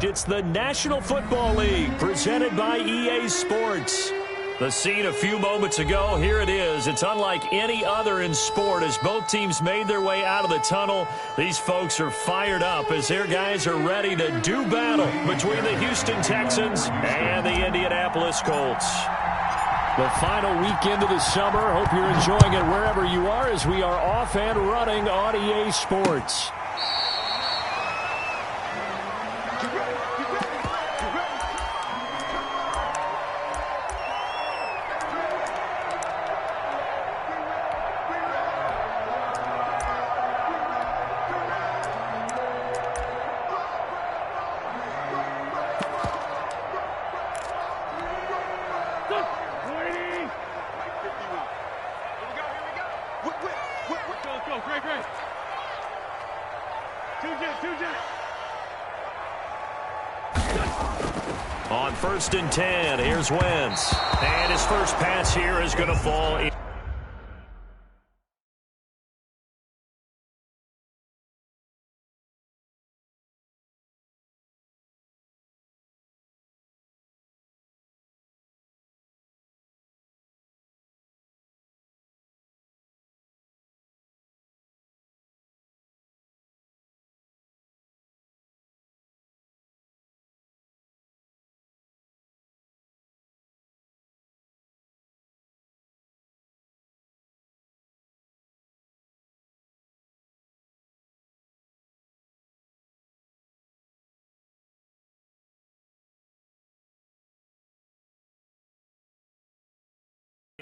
It's the National Football League presented by EA Sports. The scene a few moments ago, here it is. It's unlike any other in sport as both teams made their way out of the tunnel. These folks are fired up as their guys are ready to do battle between the Houston Texans and the Indianapolis Colts. The final weekend of the summer. Hope you're enjoying it wherever you are as we are off and running on EA Sports. On 1st and 10, here's Wentz. And his first pass here is going to fall in.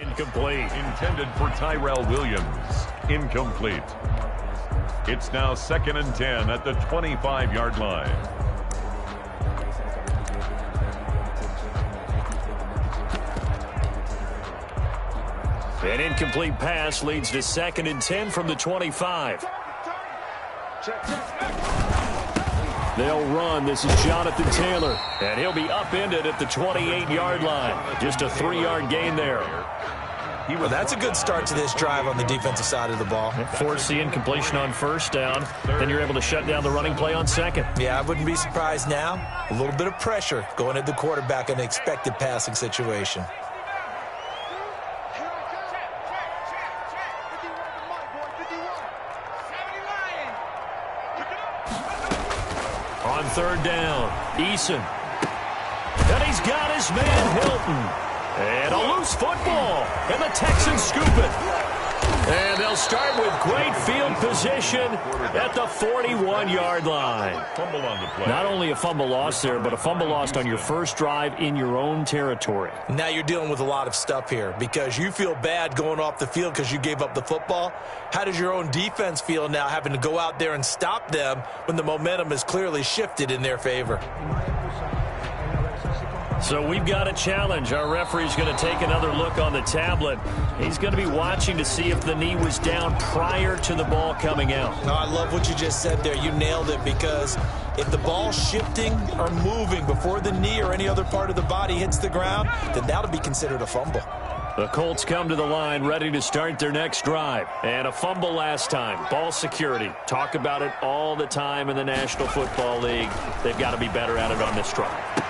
Incomplete. Intended for Tyrell Williams. Incomplete. It's now 2nd and 10 at the 25-yard line. An incomplete pass leads to 2nd and 10 from the 25. They'll run. This is Jonathan Taylor. And he'll be upended at the 28-yard line. Just a 3-yard gain there. Well, that's a good start to this drive on the defensive side of the ball. Force the incompletion on 1st down. Then you're able to shut down the running play on 2nd. Yeah, I wouldn't be surprised now. A little bit of pressure going at the quarterback in an expected passing situation. On 3rd down, Eason. And he's got his man Hilton. And a loose football. And the Texans scoop it. And they'll start with great field position at the 41-yard line. Fumble on the play. Not only a fumble loss there, but a fumble lost on your first drive in your own territory. Now you're dealing with a lot of stuff here because you feel bad going off the field because you gave up the football. How does your own defense feel now having to go out there and stop them when the momentum is clearly shifted in their favor? So we've got a challenge. Our referee's going to take another look on the tablet. He's going to be watching to see if the knee was down prior to the ball coming out. No, I love what you just said there. You nailed it because if the ball's shifting or moving before the knee or any other part of the body hits the ground, then that'll be considered a fumble. The Colts come to the line ready to start their next drive. And a fumble last time. Ball security. Talk about it all the time in the National Football League. They've got to be better at it on this drive.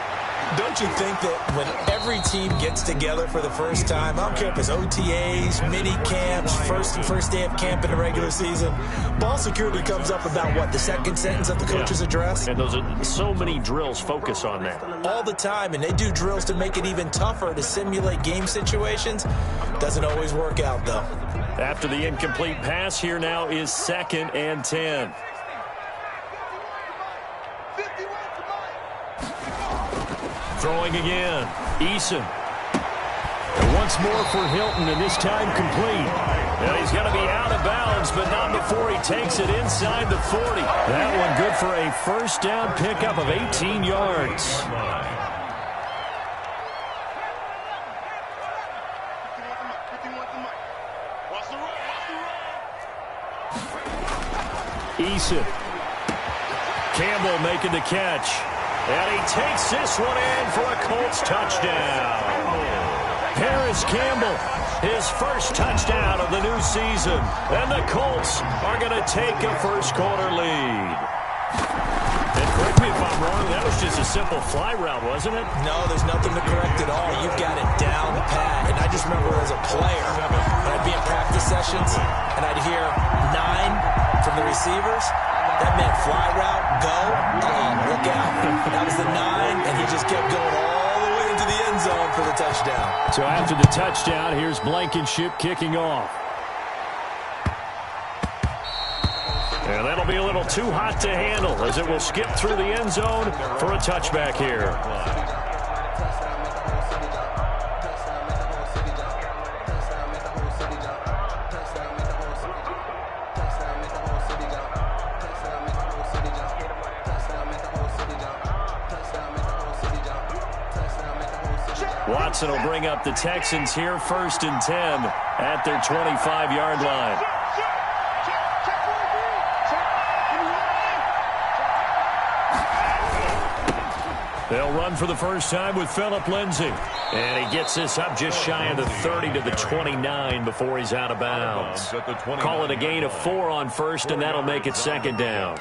Don't you think that when every team gets together for the first time, I don't care if it's OTAs, mini camps, first day of camp in the regular season, ball security comes up about what, the second sentence of the coach's address? And those are so many drills focus on that. All the time, and they do drills to make it even tougher to simulate game situations. Doesn't always work out, though. After the incomplete pass, here now is 2nd and 10. Throwing again. Eason. And once more for Hilton, and this time complete. And he's going to be out of bounds, but not before he takes it inside the 40. That one good for a first down pickup of 18 yards. Eason. Campbell making the catch. And he takes this one in for a Colts touchdown. Harris Campbell, his first touchdown of the new season. And the Colts are going to take a first quarter lead. And Correct me if I'm wrong, that was just a simple fly route, wasn't it? No, there's nothing to correct at all. You've got it down pat. And I just remember as a player, when I'd be in practice sessions, and I'd hear 9 from the receivers. That meant fly route, go, look out. That was the 9, and he just kept going all the way into the end zone for the touchdown. So after the touchdown, here's Blankenship kicking off. And that'll be a little too hot to handle as it will skip through the end zone for a touchback here. Watson will bring up the Texans here, 1st and 10 at their 25-yard line. They'll run for the first time with Phillip Lindsay. And he gets this up just shy of the 30 to the 29 before he's out of bounds. Call it a gain of 4 on first, and that'll make it 2nd down.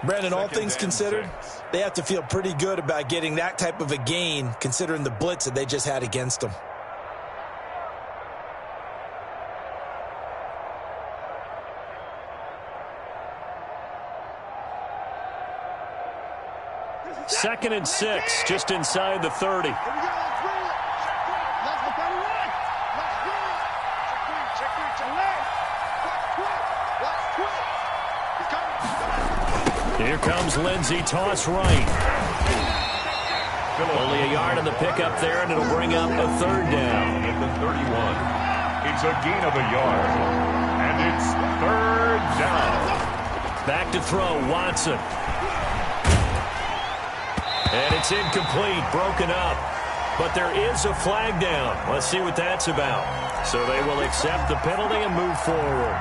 Brandon, all things considered, they have to feel pretty good about getting that type of a gain, considering the blitz that they just had against them. Second and 6, just inside the 30. Here comes Lindsay, toss right. Only a yard on the pickup there, and it'll bring up a 3rd down. At the 31, it's a gain of a yard, and it's 3rd down. Back to throw, Watson. And it's incomplete, broken up. But there is a flag down. Let's see what that's about. So they will accept the penalty and move forward.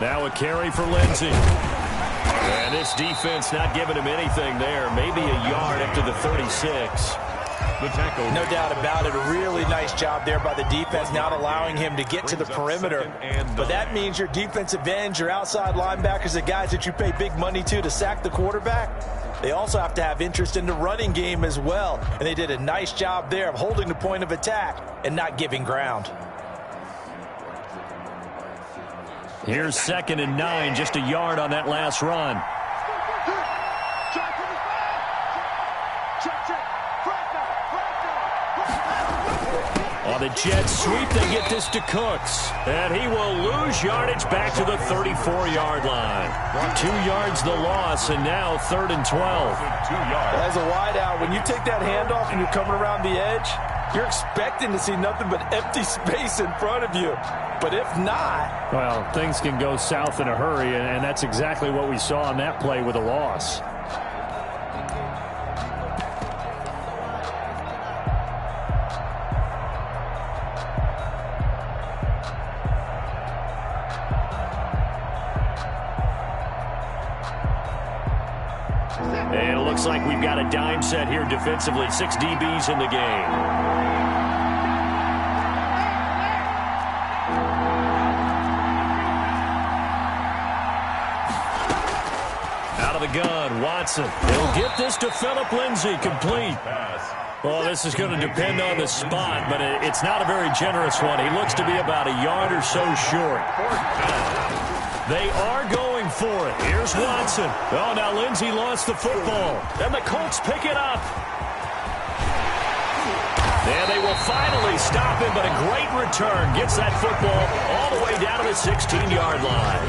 Now a carry for Lindsay. And this defense not giving him anything there. Maybe a yard up to the 36. The tackle. No doubt about it. A really nice job there by the defense, not allowing him to get to the perimeter. But that means your defensive ends, your outside linebackers, the guys that you pay big money to sack the quarterback, they also have to have interest in the running game as well. And they did a nice job there of holding the point of attack and not giving ground. Here's 2nd and 9, just a yard on that last run. On the jet sweep, they get this to Cooks. And he will lose yardage back to the 34-yard line. 2 yards the loss, and now 3rd and 12. 2 yards. As a wideout, when you take that handoff and you're coming around the edge, you're expecting to see nothing but empty space in front of you. But if not... Well, things can go south in a hurry, and that's exactly what we saw on that play with a loss. And it looks like we've got a dime set here defensively. 6 DBs in the game. Out of the gun, Watson. He'll get this to Phillip Lindsay, complete. Well, this is going to depend on the spot, but it's not a very generous one. He looks to be about a yard or so short. They are going for it. Here's Watson. Oh, now Lindsay lost the football. And the Colts pick it up. And they will finally stop him, but a great return. Gets that football all the way down to the 16-yard line.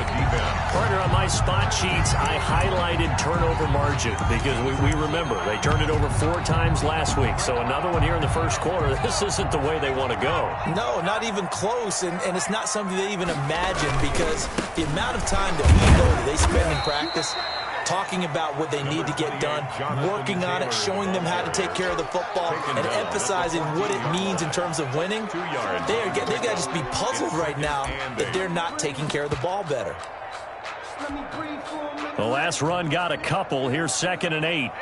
Partner, on my spot sheets, I highlighted turnover margin because we remember they turned it over 4 times last week. So another one here in the first quarter. This isn't the way they want to go. No, not even close, and it's not something they even imagine because the amount of time that we know that they spend in practice talking about what they need to get done, working on it, showing them how to take care of the football, and emphasizing what it means in terms of winning. They've got to just be puzzled right now that they're not taking care of the ball better. The last run got a couple. Here's 2nd and 8.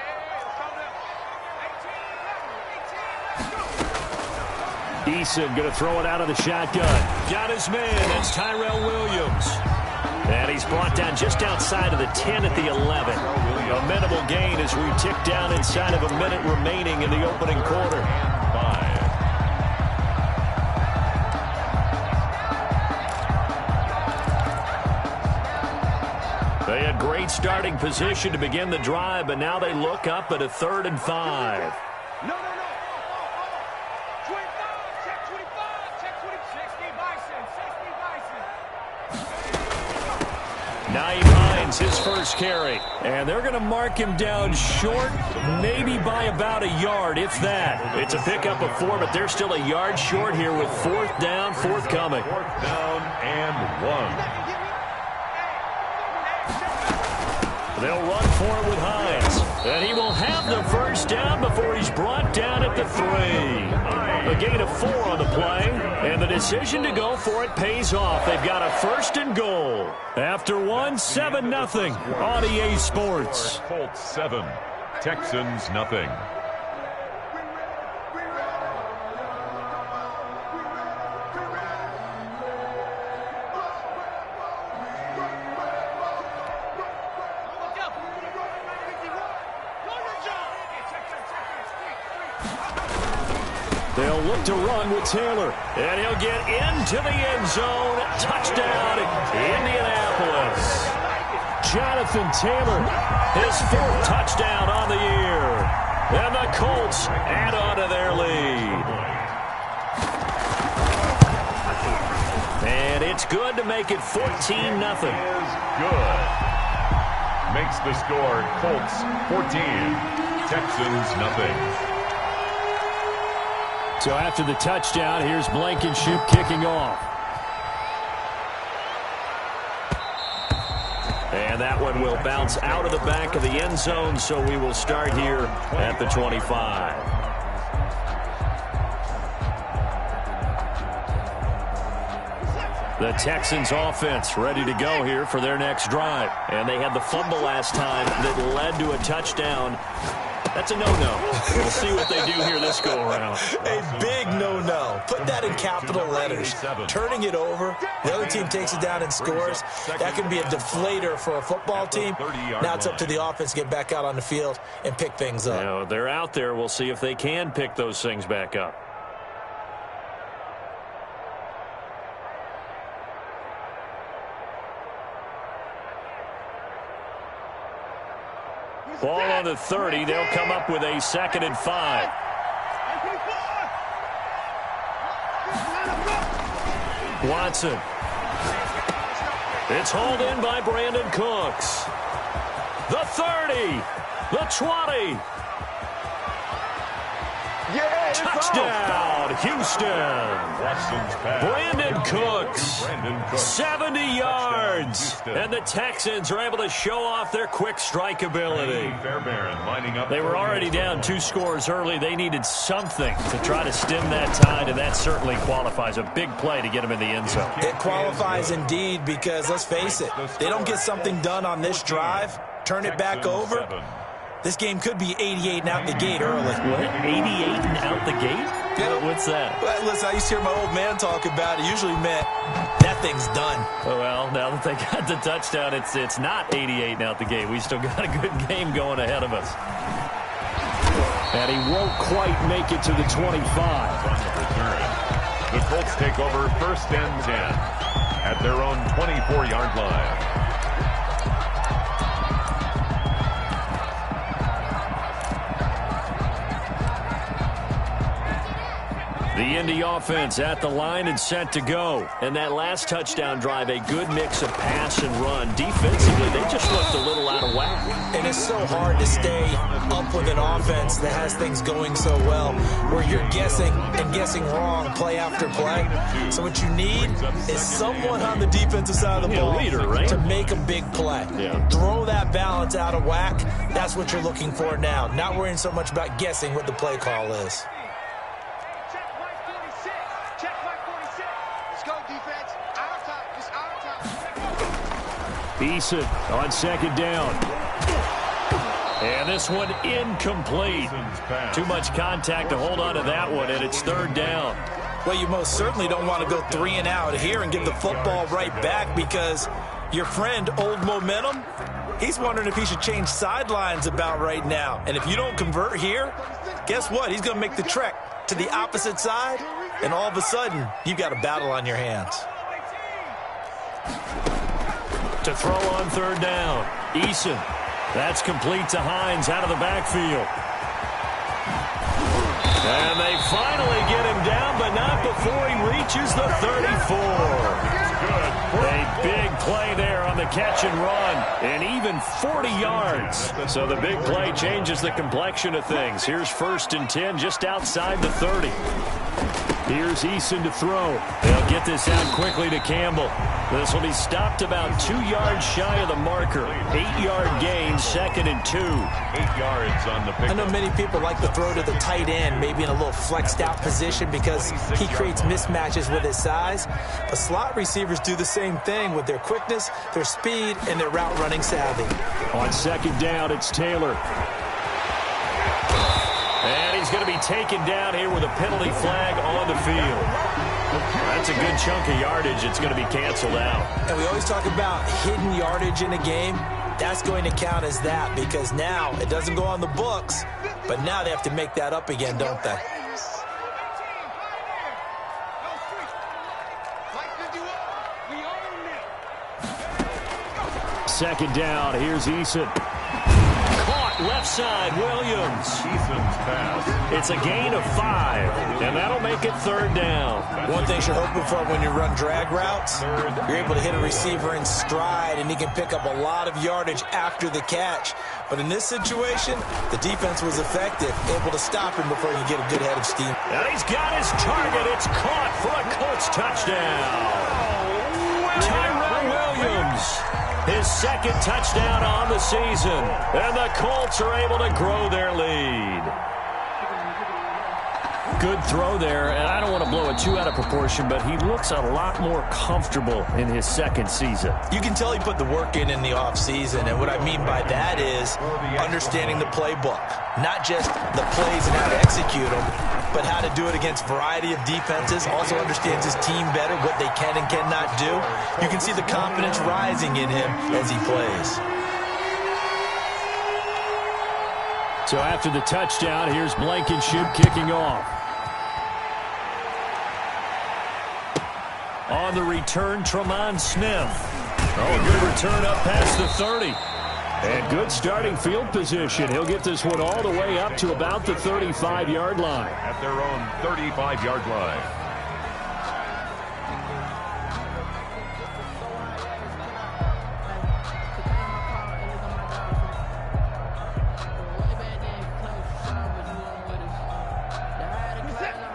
Eason going to throw it out of the shotgun. Got his man. That's Tyrell Williams. And he's brought down just outside of the 10 at the 11. A minimal gain as we tick down inside of a minute remaining in the opening quarter. They had great starting position to begin the drive, but now they look up at a 3rd and 5. No. 25, check 25, check 26, 60 Bison. Naeem Hines, his first carry. And they're going to mark him down short, maybe by about a yard, if that. It's a pickup of 4, but they're still a yard short here with 4th down, forthcoming. 4th down and 1. They'll run for it with Hines. And he will have the first down before he's brought down at the 3. A gain of 4 on the play. And the decision to go for it pays off. They've got a 1st and goal. After 1, 7-0 on EA Sports. Colts 7, Texans nothing. They'll look to run with Taylor. And he'll get into the end zone. Touchdown, Indianapolis. Jonathan Taylor, his 4th touchdown on the year. And the Colts add on to their lead. And it's good to make it 14-0. Is good. Makes the score Colts 14, Texans nothing. So after the touchdown, here's Blankenship kicking off. And that one will bounce out of the back of the end zone, so we will start here at the 25. The Texans offense ready to go here for their next drive. And they had the fumble last time that led to a touchdown. That's a no-no. We'll see what they do here this go-around. A big no-no. Put that in capital letters. Turning it over, the other team takes it down and scores. That can be a deflator for a football team. Now it's up to the offense to get back out on the field and pick things up. You know, they're out there. We'll see if they can pick those things back up. Ball on the 30. They'll come up with a 2nd and 5. Watson. It's hauled in by Brandon Cooks. The 30. The 20. Yeah, touchdown, Houston. Brandon Cooks, 70 yards. And the Texans are able to show off their quick strike ability. They were already down 2 scores early. They needed something to try to stem that tide, and that certainly qualifies. A big play to get them in the end zone. It qualifies indeed because, let's face it, they don't get something done on this drive, turn it back over. This game could be 88 and out the gate early. What? 88 and out the gate? Yeah. What's that? Well, listen, I used to hear my old man talk about it. Usually meant that thing's done. Oh, well, now that they got the touchdown, it's not 88 and out the gate. We still got a good game going ahead of us. And he won't quite make it to the 25. The Colts take over 1st and 10 at their own 24-yard line. The Indy offense at the line and set to go. And that last touchdown drive, a good mix of pass and run. Defensively, they just looked a little out of whack. And it's so hard to stay up with an offense that has things going so well, where you're guessing and guessing wrong play after play. So what you need is someone on the defensive side of the ball leader, right? to make a big play. Yeah. Throw that balance out of whack. That's what you're looking for now. Not worrying so much about guessing what the play call is. Eason on 2nd down. And this one incomplete. Too much contact to hold on to that one, and it's 3rd down. Well, you most certainly don't want to go 3 and out here and give the football right back, because your friend, Old Momentum, he's wondering if he should change sidelines about right now. And if you don't convert here, guess what? He's going to make the trek to the opposite side, and all of a sudden, you've got a battle on your hands. To throw on third down, Eason. That's complete to Hines out of the backfield. And they finally get him down, but not before he reaches the 34. A big play there on the catch and run, and even 40 yards. So the big play changes the complexion of things. Here's 1st and 10 just outside the 30. Here's Eason to throw. They'll get this out quickly to Campbell. This will be stopped about 2 yards shy of the marker. 8-yard gain, 2nd and 2. 8 yards on the pickup. I know many people like to throw to the tight end, maybe in a little flexed out position because he creates mismatches with his size. But slot receivers do the same thing with their quickness, their speed, and their route running savvy. On 2nd down, it's Taylor. And he's going to be taken down here with a penalty flag on the field. That's a good chunk of yardage. It's going to be canceled out. And we always talk about hidden yardage in a game. That's going to count as that, because now it doesn't go on the books, but now they have to make that up again, don't they? Second down, here's Eason. Caught left side, Williams. Eason's pass. It's a gain of 5, and that'll make it 3rd down. One thing you're hoping for when you run drag routes, you're able to hit a receiver in stride, and he can pick up a lot of yardage after the catch. But in this situation, the defense was effective, able to stop him before he could get a good head of steam. And he's got his target. It's caught for a Colts touchdown. Tyrell Williams. His 2nd touchdown on the season. And the Colts are able to grow their lead. Good throw there, and I don't want to blow it too out of proportion, but he looks a lot more comfortable in his 2nd season. You can tell he put the work in the offseason, and what I mean by that is understanding the playbook. Not just the plays and how to execute them, but how to do it against a variety of defenses. Also understands his team better, what they can and cannot do. You can see the confidence rising in him as he plays. So after the touchdown, here's Blankenship kicking off. On the return, Tremont Smith. Oh, good return up past the 30. And good starting field position. He'll get this one all the way up to about the 35-yard line. At their own 35-yard line.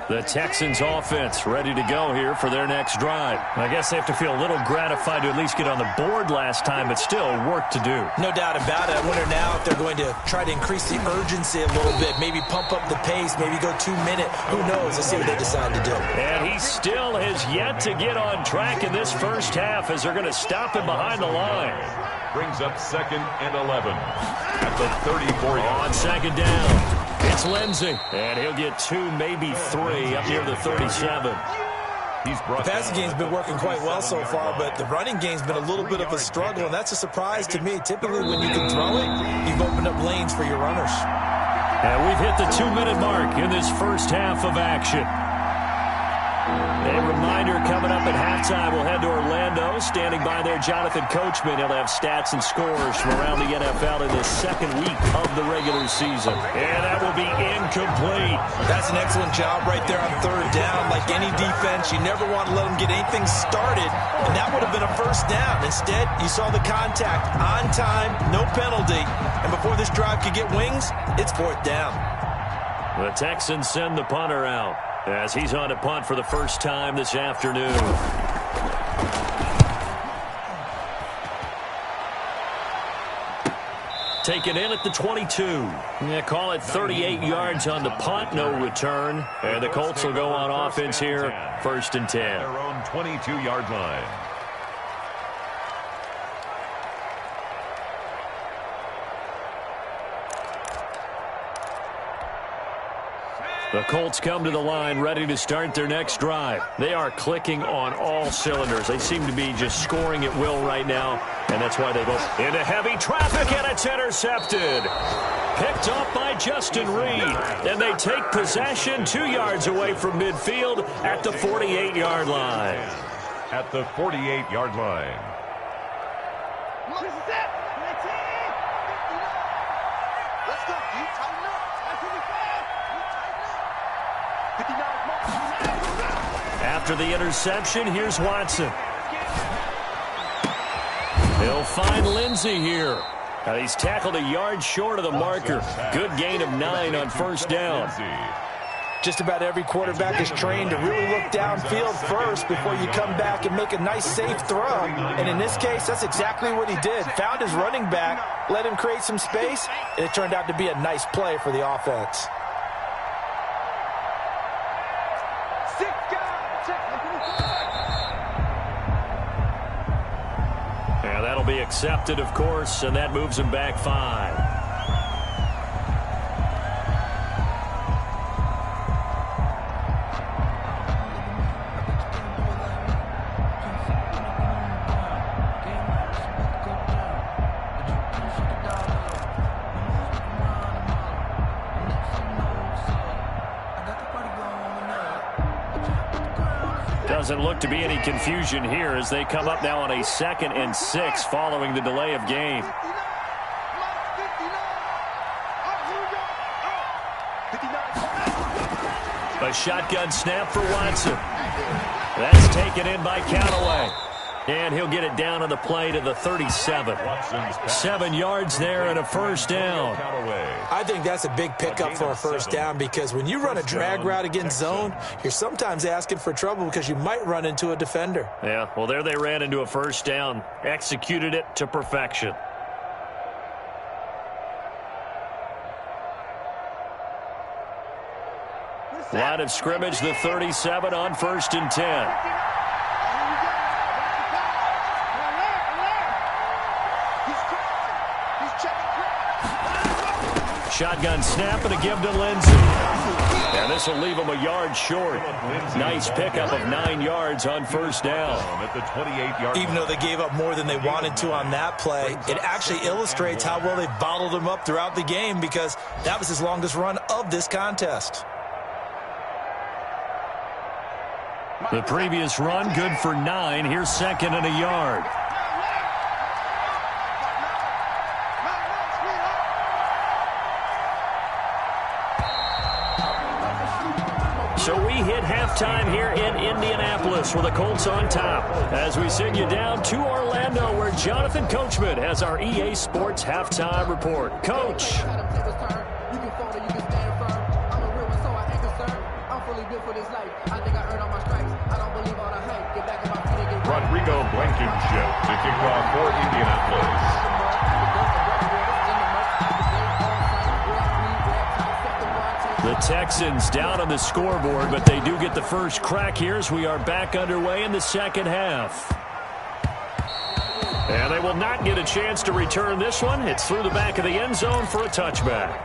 The Texans offense ready to go here for their next drive. I guess they have to feel a little gratified to at least get on the board last time, but still work to do. No doubt about it. I wonder now if they're going to try to increase the urgency a little bit, maybe pump up the pace, maybe go 2-minute. Who knows? Let's see what they decide to do. And he still has yet to get on track in this first half as they're going to stop him behind the line. Brings up 2nd and 11 at the 34-yard. On 2nd down. It's Lindsey, and he'll get 2, maybe 3 up near the 37. The passing game's been working quite well so far, but the running game's been a little bit of a struggle, and that's a surprise to me. Typically, when you can throw it, you've opened up lanes for your runners. And we've hit the 2-minute mark in this first half of action. A reminder coming up at halftime, we'll head to Orlando. Standing by there, Jonathan Coachman. He'll have stats and scores from around the NFL in the 2nd week of the regular season. And that will be incomplete. That's an excellent job right there on 3rd down. Like any defense, you never want to let them get anything started, and that would have been a 1st down. Instead, you saw the contact on time, no penalty, and before this drive could get wings, it's 4th down. The Texans send the punter out as he's on to punt for the first time this afternoon. Taken in at the 22. Yeah, call it 38 yards on the punt, no return. And the Colts will go on offense here, 1st and 10. Their own 22-yard line. The Colts come to the line ready to start their next drive. They are clicking on all cylinders. They seem to be just scoring at will right now, and that's why they go into heavy traffic, and it's intercepted. Picked off by Justin Reed, and they take possession 2 yards away from midfield at the 48-yard line. At the 48-yard line. After the interception, here's Watson. He'll find Lindsey here. Now he's tackled a yard short of the marker. Good gain of 9 on first down. Just about every quarterback is trained to really look downfield first before you come back and make a nice, safe throw. And in this case, that's exactly what he did. Found his running back, let him create some space, and it turned out to be a nice play for the offense. Yeah, that'll be accepted, of course, and that moves him back 5. Doesn't look to be any confusion here as they come up now on a 2nd and 6 following the delay of game. A shotgun snap for Watson. That's taken in by Callaway. And he'll get it down on the play to the 37. 7 yards there and a first down. I think that's a big pickup for a first down because when you run a drag route against zone, you're sometimes asking for trouble because you might run into a defender. Yeah, well, there they ran into a first down. Executed it to perfection. Line of scrimmage, the 37 on 1st and 10. Shotgun snap and a give to Lindsey. And this will leave him a yard short. Nice pickup of 9 yards on first down. At the 28-yard Even though they gave up more than they wanted to on that play, it actually illustrates how well they bottled him up throughout the game because that was his longest run of this contest. The previous run good for 9. Here's 2nd and a yard. So we hit halftime here in Indianapolis with the Colts on top as we send you down to Orlando where Jonathan Coachman has our EA Sports halftime report. Coach. Rodrigo Blankenship to kick off for Indianapolis. The Texans down on the scoreboard, but they do get the first crack here as we are back underway in the second half. And they will not get a chance to return this one. It's through the back of the end zone for a touchback.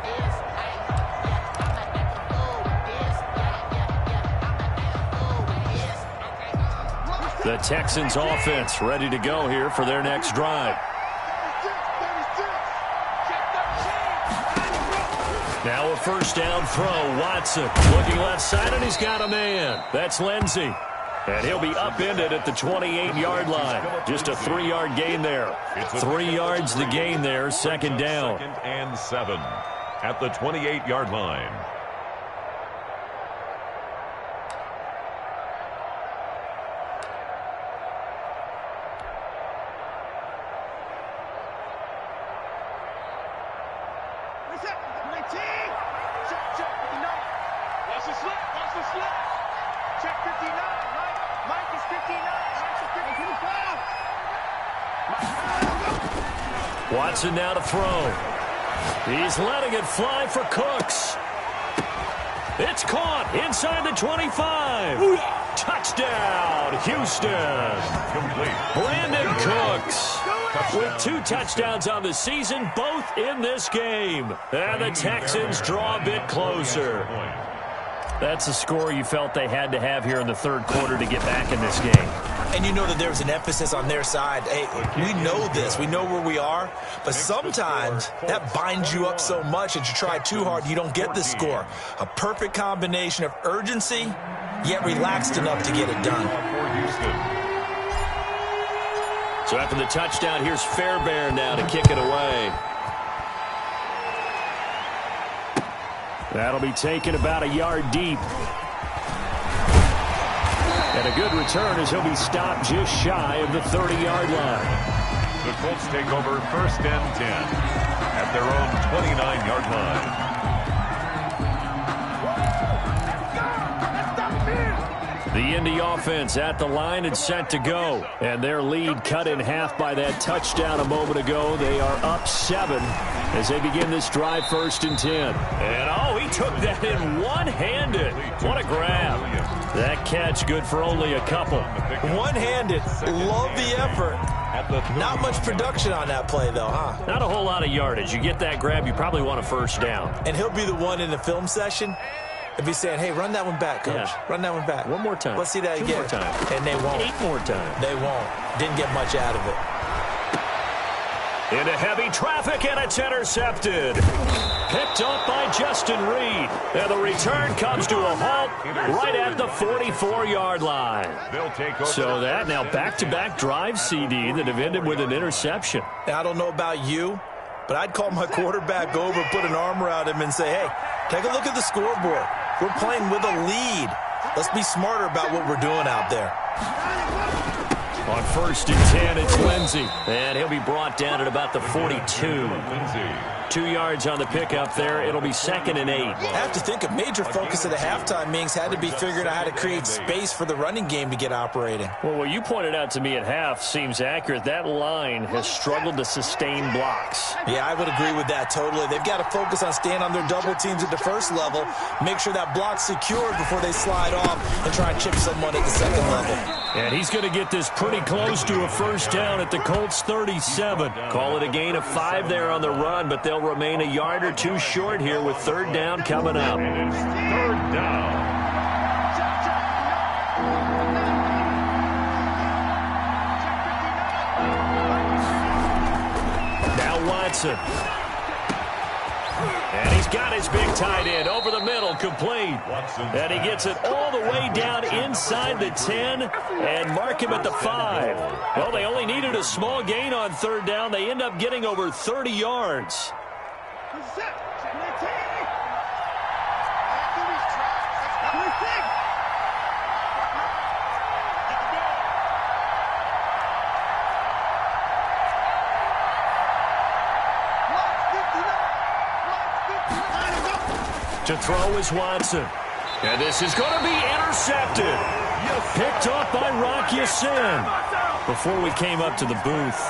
The Texans offense ready to go here for their next drive. Now a first down throw. Watson looking left side, and he's got a man. That's Lindsey. And he'll be upended at the 28-yard line. Just a 3-yard gain there. 3 yards the gain there, second down. 2nd and 7 at the 28-yard line. Watson now to throw. He's letting it fly for Cooks. It's caught inside the 25. Touchdown, Houston. Complete. Brandon Cooks with 2 touchdowns on the season, both in this game. And the Texans draw a bit closer. That's a score you felt they had to have here in the third quarter to get back in this game. And you know that there's an emphasis on their side. Hey, we know this. We know where we are. But sometimes that binds you up so much that you try too hard, you don't get the score. A perfect combination of urgency, yet relaxed enough to get it done. So after the touchdown, here's Fairbairn now to kick it away. That'll be taken about a yard deep. And a good return as he'll be stopped just shy of the 30-yard line. The Colts take over 1st and 10 at their own 29-yard line. The Indy offense at the line and set to go. And their lead cut in half by that touchdown a moment ago. They are up 7 as they begin this drive 1st and 10. And, oh, he took that in one-handed. What a grab. That catch good for only a couple. One-handed. Love the effort. Not much production on that play, though, huh? Not a whole lot of yardage. You get that grab, you probably want a first down. And he'll be the one in the film session if he's saying, hey, run that one back, Coach. Yeah. Run that one back. One more time. Let's see that 2 again. more times. And they won't. 8 more times. They won't. Didn't get much out of it. Into heavy traffic, and it's intercepted. Picked up by Justin Reed. And the return comes to a halt right at the 44-yard line. So that now back-to-back drive CD that have ended with an interception. Now, I don't know about you, but I'd call my quarterback over, put an arm around him, and say, hey, take a look at the scoreboard. We're playing with a lead. Let's be smarter about what we're doing out there. On 1st and 10, it's Lindsey. And he'll be brought down at about the 42. 2 yards on the pickup there. It'll be 2nd and 8. I have to think a major focus of the halftime meetings had to be figuring out how to create space for the running game to get operating. Well, what you pointed out to me at half seems accurate. That line has struggled to sustain blocks. Yeah, I would agree with that totally. They've got to focus on staying on their double teams at the first level, make sure that block's secured before they slide off and try and chip someone at the second level. And he's going to get this pretty close to a first down at the Colts 37. Call it a gain of 5 there on the run, but they'll remain a yard or 2 short here with 3rd down coming up. And it's 3rd down. Now Watson. And he's got his big tight end over the middle, complete. And he gets it all the way down inside the 10 and mark him at the 5. Well, they only needed a small gain on 3rd down. They end up getting over 30 yards. To throw is Watson. And this is going to be intercepted. Picked up by Rocky Sin. Before we came up to the booth,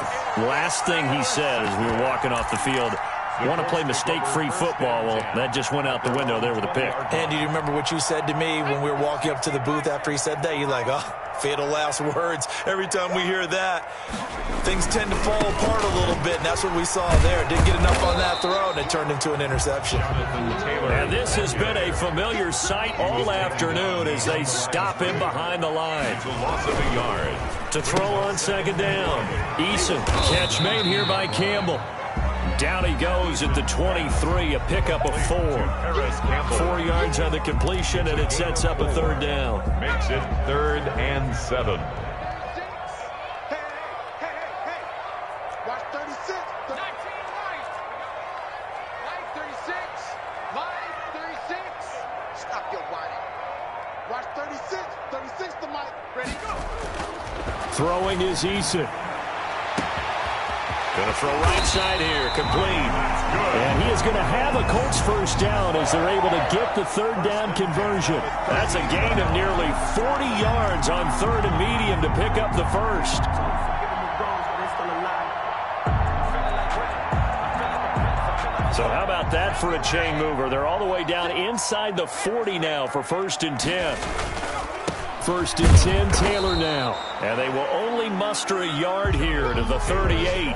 last thing he said as we were walking off the field, want to play mistake-free football. Well, that just went out the window there with a pick. And do you remember what you said to me when we were walking up to the booth after he said that? You're like, oh, fatal last words. Every time we hear that, things tend to fall apart a little bit, and that's what we saw there. Didn't get enough on that throw, and it turned into an interception. And this has been a familiar sight all afternoon as they stop him behind the line. It's a loss of a yard. To throw on 2nd down. Eason, catch made here by Campbell. Down he goes at the 23, a pickup of 4. 4 yards on the completion, and it sets up a 3rd down. Makes it 3rd and 7. Watch 36. 19 light. Light 36. Light 36. Stop your whining. Watch 36. 36 to Mike. Ready, go. Throwing is Eason. Going to throw right side here, complete. And he is going to have a Colts first down as they're able to get the 3rd down conversion. That's a gain of nearly 40 yards on 3rd and medium to pick up the first. So how about that for a chain mover? They're all the way down inside the 40 now for 1st and 10. First and 10, Taylor now. And they will only muster a yard here to the 38.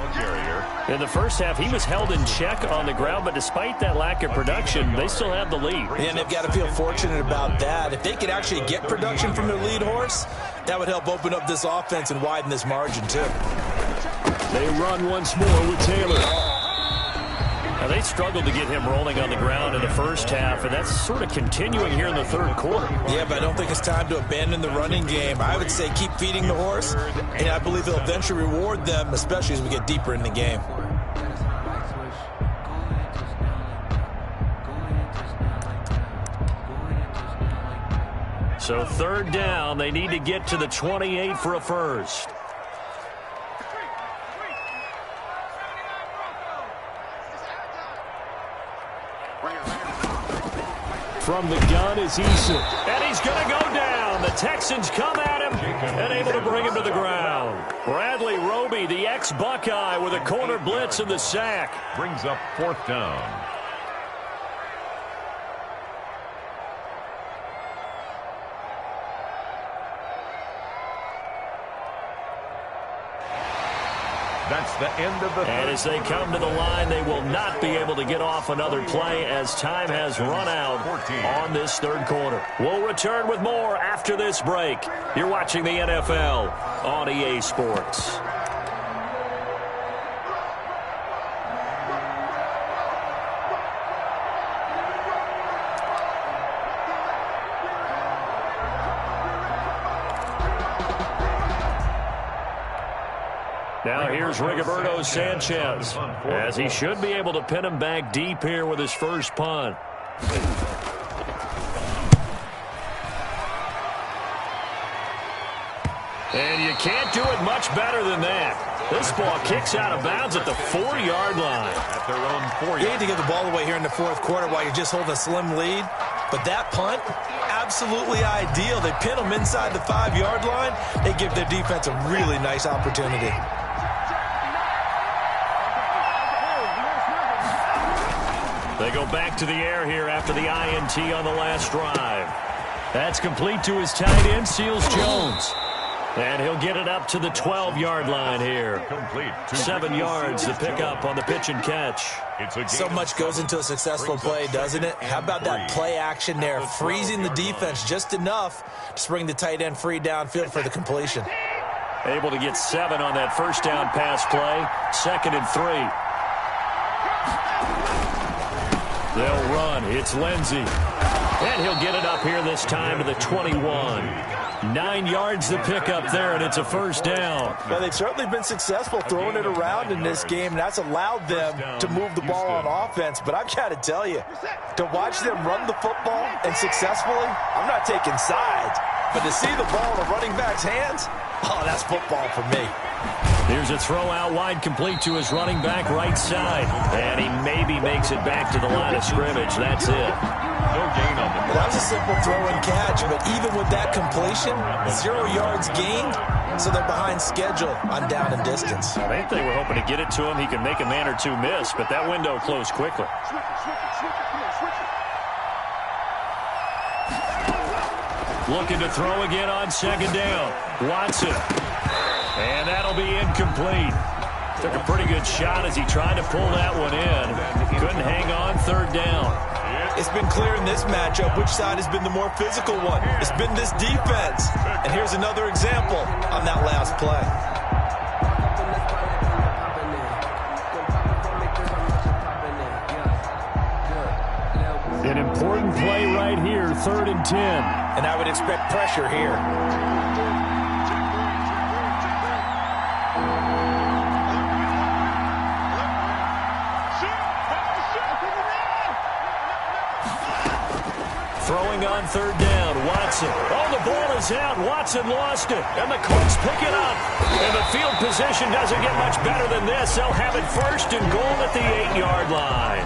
In the first half, he was held in check on the ground, but despite that lack of production, they still have the lead. And they've got to feel fortunate about that. If they could actually get production from their lead horse, that would help open up this offense and widen this margin, too. They run once more with Taylor. Now, they struggled to get him rolling on the ground in the first half, and that's sort of continuing here in the third quarter. Yeah, but I don't think it's time to abandon the running game. I would say keep feeding the horse, and I believe they'll eventually reward them, especially as we get deeper in the game. So third down, they need to get to the 28 for a first. From the gun is Eason. And he's going to go down. The Texans come at him and able to bring him to the ground. Bradley Roby, the ex-Buckeye, with a corner blitz and the sack. Brings up fourth down. That's the end of the third. And as they come to the line, they will not be able to get off another play as time has run out on this third quarter. We'll return with more after this break. You're watching the NFL on EA Sports. Now here's Rigoberto Sanchez, as he should be able to pin him back deep here with his first punt. And you can't do it much better than that. This ball kicks out of bounds at the 4-yard line. At their own 4 You need to get the ball away here in the fourth quarter while you're just holding a slim lead. But that punt, absolutely ideal. They pin them inside the 5-yard line. They give their defense a really nice opportunity. They go back to the air here after the INT on the last drive. That's complete to his tight end, Seals Jones. And he'll get it up to the 12-yard line here. 7 yards to pick up on the pitch and catch. So much goes into a successful play, doesn't it? How about that play action there, freezing the defense just enough to bring the tight end free downfield for the completion. Able to get 7 on that first down pass play. 2nd and 3. They'll run. It's Lindsey. And he'll get it up here this time to the 21. 9 yards to pick up there, and it's a first down. Well, they've certainly been successful throwing it around in this game, and that's allowed them to move the ball on offense. But I've got to tell you, to watch them run the football and successfully, I'm not taking sides. But to see the ball in a running back's hands, oh, that's football for me. Here's a throw out wide, complete to his running back right side. And he maybe makes it back to the line of scrimmage. That's it. No gain on the play. That was a simple throw and catch, but even with that completion, 0 yards gained, so they're behind schedule on down and distance. I think they were hoping to get it to him. He could make a man or two miss, but that window closed quickly. Looking to throw again on 2nd down. Watson. And that'll be incomplete. Took a pretty good shot as he tried to pull that one in. Couldn't hang on 3rd down. It's been clear in this matchup which side has been the more physical one. It's been this defense. And here's another example on that last play. An important play right here, 3rd and 10. And I would expect pressure here. Throwing on 3rd down, Watson. Oh, the ball is out. Watson lost it. And the Colts pick it up. And the field position doesn't get much better than this. They'll have it 1st and goal at the 8-yard line.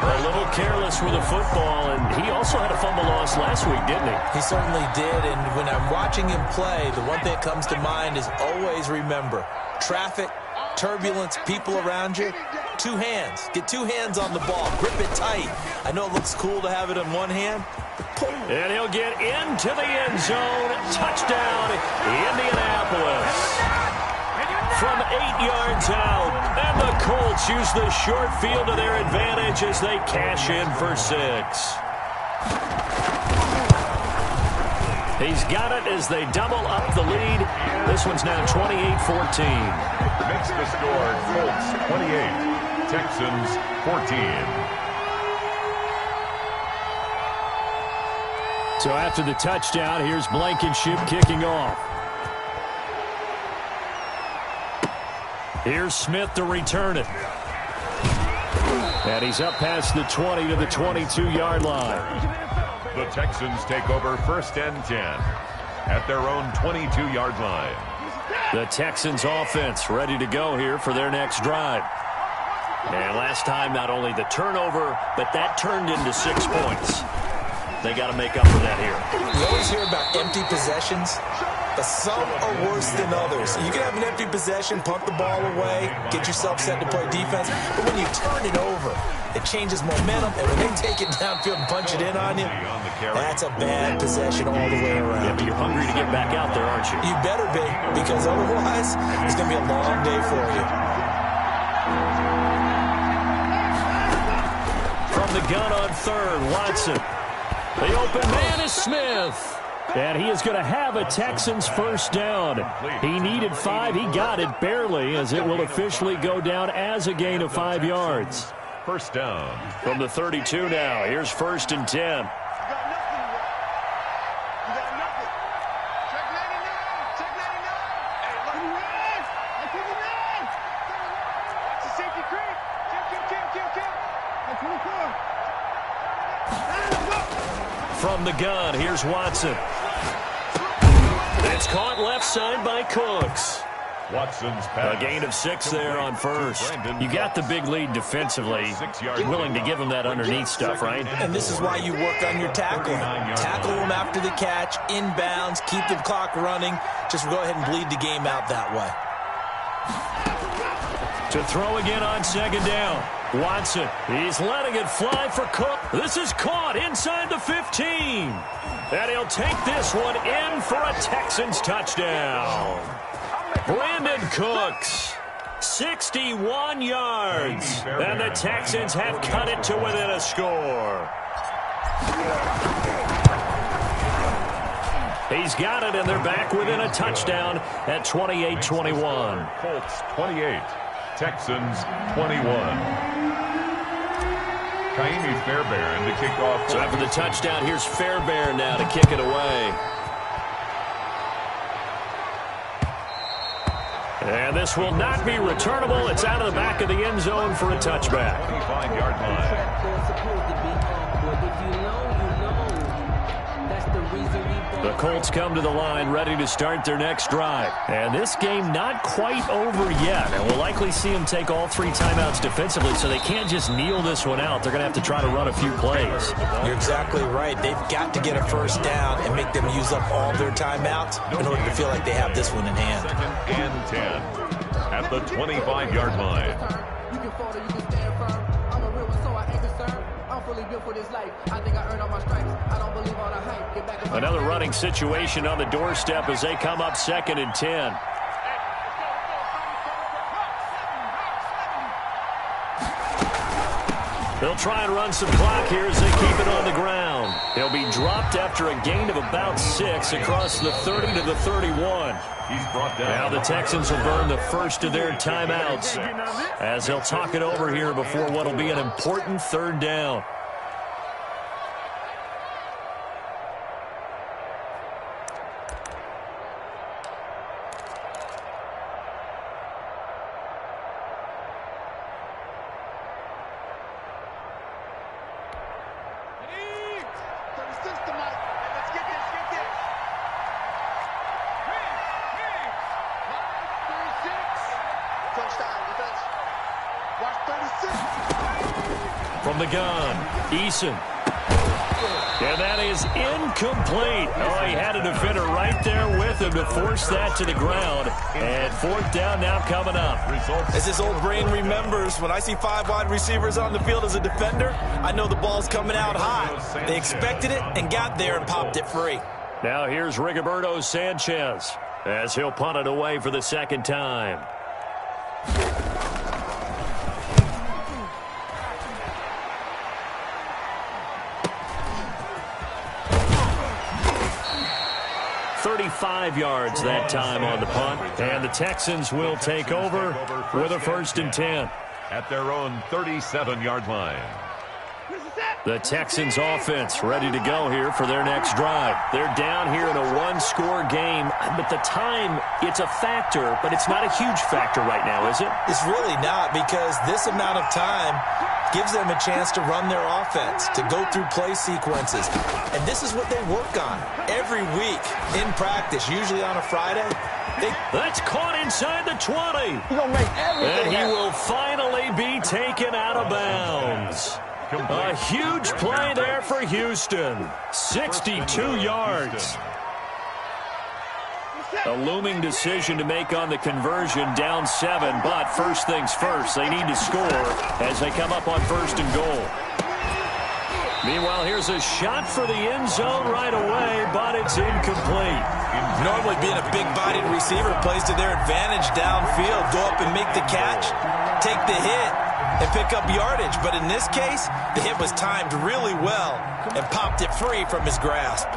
A little careless with the football, and he also had a fumble loss last week, didn't he? He certainly did, and when I'm watching him play, the one thing that comes to mind is always remember, traffic, turbulence, people around you, 2 hands. Get 2 hands on the ball. Grip it tight. I know it looks cool to have it in one hand, but And he'll get into the end zone. Touchdown, Indianapolis. From 8 yards out. And the Colts use the short field to their advantage as they cash in for 6. He's got it as they double up the lead. This one's now 28-14. Makes the score Colts 28, Texans 14. So after the touchdown, here's Blankenship kicking off. Here's Smith to return it. And he's up past the 20 to the 22-yard line. The Texans take over 1st and 10 at their own 22-yard line. The Texans offense ready to go here for their next drive. And last time, not only the turnover, but that turned into 6 points. They got to make up for that here. You always hear about empty possessions, but some are worse than others. You can have an empty possession, punt the ball away, get yourself set to play defense, but when you turn it over, it changes momentum, and when they take it downfield and punch it in on you, that's a bad possession all the way around. Yeah, but you're hungry to get back out there, aren't you? You better be, because otherwise, it's going to be a long day for you. From the gun on 3rd, Watson. The open man is Smith. And he is going to have a Texans first down. He needed 5. He got it barely, as it will officially go down as a gain of 5 yards. First down. From the 32 now. Here's 1st and 10. From the gun, here's Watson. It's caught left side by Cooks. Watson's pass. A gain of 6 there on 1st. You got the big lead defensively. You're willing to give them that underneath stuff, right? And this is why you work on your tackling. Tackle them after the catch, inbounds, keep the clock running. Just go ahead and bleed the game out that way. To throw again on 2nd down. Watson, he's letting it fly for Cook. This is caught inside the 15. And he'll take this one in for a Texans touchdown. Brandon Cooks, 61 yards. And the Texans have cut it to within a score. He's got it, and they're back within a touchdown at 28-21. Colts 28, Texans 21. Kaimi Fairbairn to kick off. So after the touchdown, here's Fairbairn now to kick it away. And this will not be returnable. It's out of the back of the end zone for a touchback. 25-yard line. The Colts come to the line ready to start their next drive. And this game not quite over yet. And we'll likely see them take all 3 timeouts defensively, so they can't just kneel this one out. They're going to have to try to run a few plays. You're exactly right. They've got to get a first down and make them use up all their timeouts in order to feel like they have this one in hand. 2nd and 10 at the 25-yard line. You can fall or you can stand firm. I'm a real one, so I ain't concerned. I'm fully built for this life. I think I earned all my stripes. I don't believe all the hype. Get back. Another running situation on the doorstep as they come up 2nd and 10. They'll try and run some clock here as they keep it on the ground. He'll be dropped after a gain of about 6 across the 30 to the 31. He's brought down. Now the Texans will burn the first of their timeouts as they'll talk it over here before what will be an important 3rd down. From the gun, Eason. And that is incomplete. Oh, he had a defender right there with him to force that to the ground. And fourth down now coming up. As this old brain remembers, when I see 5 wide receivers on the field as a defender, I know the ball's coming out high. They expected it and got there and popped it free. Now here's Rigoberto Sanchez as he'll punt it away for the second time. .35 yards that time on the punt. And the Texans will take over with a 1st and 10. At their own 37-yard line. The Texans offense ready to go here for their next drive. They're down here in a 1-score game, but the time, it's a factor, but it's not a huge factor right now, is it? It's really not, because this amount of time gives them a chance to run their offense, to go through play sequences. And this is what they work on every week in practice, usually on a Friday. That's caught inside the 20. He's going to make everything And he happen. will finally be taken out of bounds. A huge play there for Houston. 62 yards. A looming decision to make on the conversion, down 7, but first things first, they need to score as they come up on 1st and goal. Meanwhile, here's a shot for the end zone right away, but it's incomplete. Normally being a big-bodied receiver plays to their advantage downfield. Go up and make the catch, take the hit, and pick up yardage. But in this case, the hit was timed really well and popped it free from his grasp.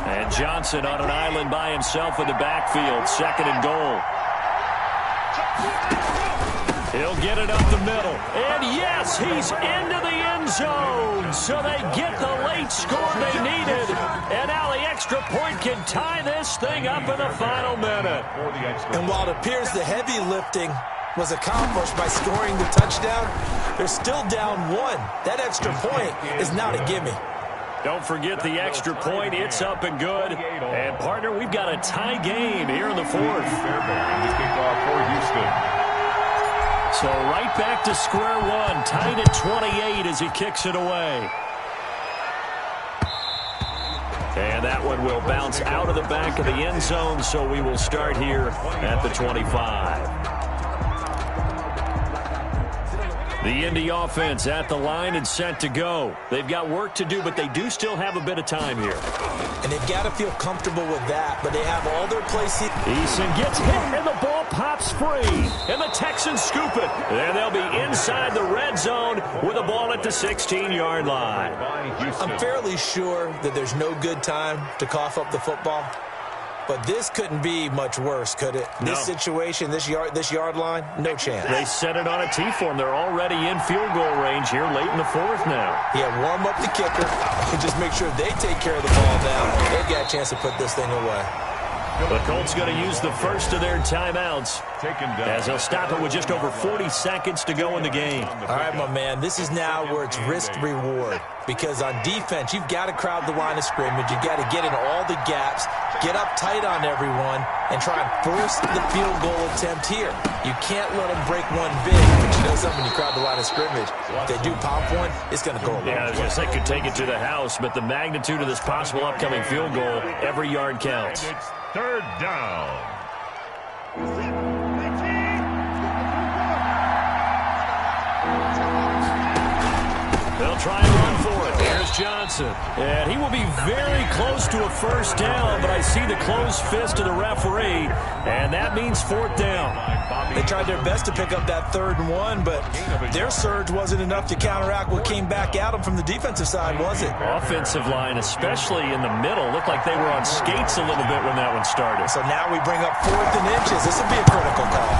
And Johnson on an island by himself in the backfield, 2nd and goal. He'll get it up the middle. And yes, he's into the end zone. So they get the late score they needed. And now the extra point can tie this thing up in the final minute. And while it appears the heavy lifting was accomplished by scoring the touchdown, they're still down 1. That extra point is not a gimme. Don't forget the extra point. It's up and good. And, partner, we've got a tie game here in the 4th. So right back to square one, tied at 28 as he kicks it away. And that one will bounce out of the back of the end zone, so we will start here at the 25. The Indy offense at the line and set to go. They've got work to do, but they do still have a bit of time here. And they've got to feel comfortable with that, but they have all their places. Eason gets hit, and the ball pops free. And the Texans scoop it. And they'll be inside the red zone with the ball at the 16-yard line. I'm fairly sure that there's no good time to cough up the football. But this couldn't be much worse, could it? No. This situation, this yard line, no chance. They set it on a T-form. They're already in field goal range here late in the 4th now. Yeah, warm up the kicker and just make sure they take care of the ball now. They've got a chance to put this thing away. The Colts going to use the first of their timeouts as they'll stop it with just over 40 seconds to go in the game. All right, my man, this is now where it's risk-reward. Because on defense, you've got to crowd the line of scrimmage. You've got to get in all the gaps, get up tight on everyone, and try and force the field goal attempt here. You can't let them break one big, but you know something, when you crowd the line of scrimmage, if they do pop one, it's going to go a long way. Yeah, I was going to say could take it to the house, but the magnitude of this possible upcoming field goal, every yard counts. It's 3rd down. They'll try and run for it. There's Johnson. And he will be very close to a first down, but I see the closed fist of the referee, and that means 4th down. They tried their best to pick up that 3rd and 1, but their surge wasn't enough to counteract what came back at them from the defensive side, was it? Offensive line, especially in the middle, looked like they were on skates a little bit when that one started. So now we bring up 4th and inches. This will be a critical call.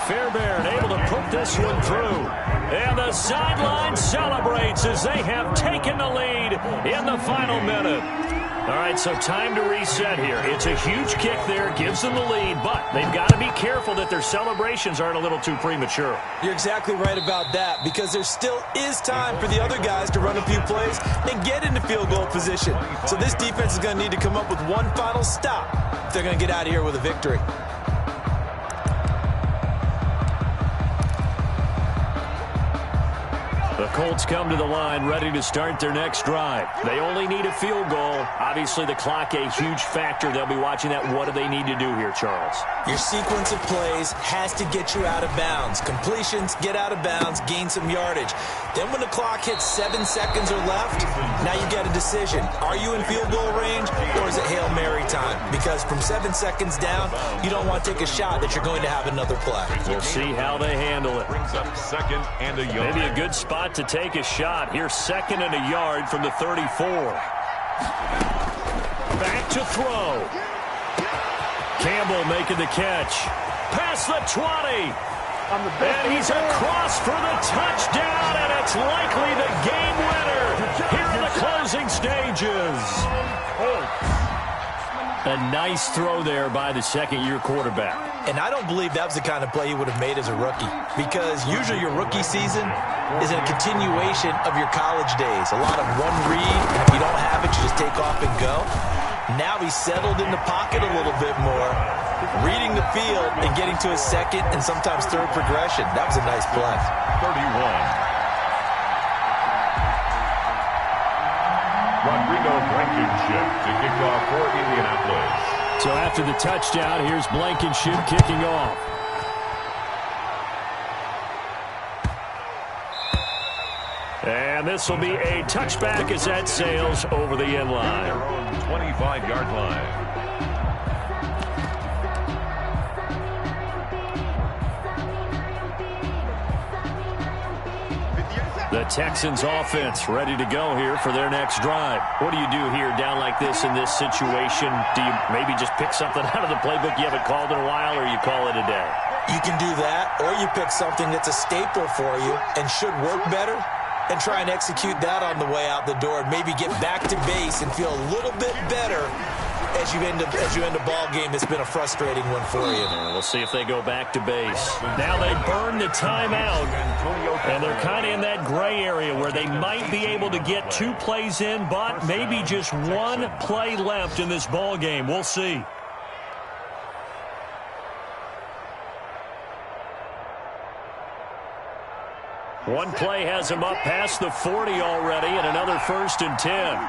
Fairbairn able to put this one through. And the sideline celebrates as they have taken the lead in the final minute. All right, so time to reset here. It's a huge kick there, gives them the lead, but they've got to be careful that their celebrations aren't a little too premature. You're exactly right about that, because there still is time for the other guys to run a few plays and get into field goal position. So this defense is going to need to come up with one final stop if they're going to get out of here with a victory. The Colts come to the line ready to start their next drive. They only need a field goal. Obviously, the clock a huge factor. They'll be watching that. What do they need to do here, Charles? Your sequence of plays has to get you out of bounds. Completions, get out of bounds, gain some yardage. Then when the clock hits 7 seconds or left, now you get a decision. Are you in field goal range or is it Hail Mary time? Because from 7 seconds down, you don't want to take a shot that you're going to have another play. We'll see how they handle it. Brings up second and a yard. Maybe a good spot to take a shot. Here's second and a yard from the 34. Back to throw. Campbell making the catch. Past the 20. And he's across for the touchdown, and it's likely the game winner here in the closing stages. A nice throw there by the second-year quarterback. And I don't believe that was the kind of play he would have made as a rookie, because usually your rookie season is a continuation of your college days. A lot of one read, and if you don't have it, you just take off and go. Now he's settled in the pocket a little bit more, reading the field and getting to his second and sometimes third progression. That was a nice play. 31. Rodrigo Blankenship to kick off for Indianapolis. So after the touchdown, here's Blankenship kicking off. And this will be a touchback as that sails over the end line. Their own 25-yard line. The Texans offense ready to go here for their next drive. What do you do here down like this in this situation? Do you maybe just pick something out of the playbook you haven't called in a while, or you call it a day? You can do that, or you pick something that's a staple for you and should work better and try and execute that on the way out the door and maybe get back to base and feel a little bit better as you end a ball game that's been a frustrating one for you. We'll see if they go back to base. Now they burn the timeout, and they're kind of in that gray area where they might be able to get 2 plays in, but maybe just 1 play left in this ball game. We'll see. One play has him up past the 40 already, and another 1st and 10.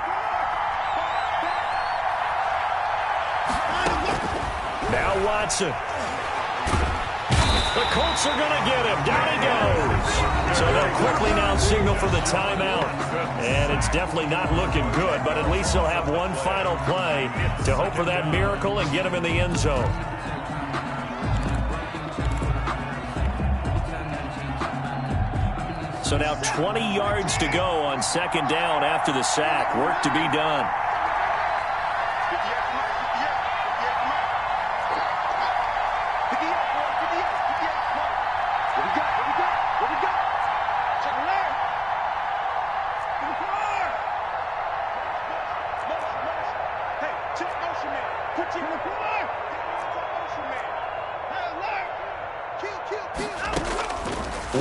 Now Watson. The Colts are going to get him. Down he goes. So they'll quickly now signal for the timeout. And it's definitely not looking good, but at least they'll have one final play to hope for that miracle and get him in the end zone. So now 20 yards to go on 2nd down after the sack. Work to be done.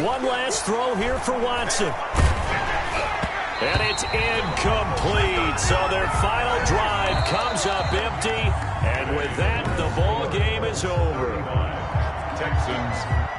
One last throw here for Watson. And it's incomplete. So their final drive comes up empty. And with that, the ball game is over. Texans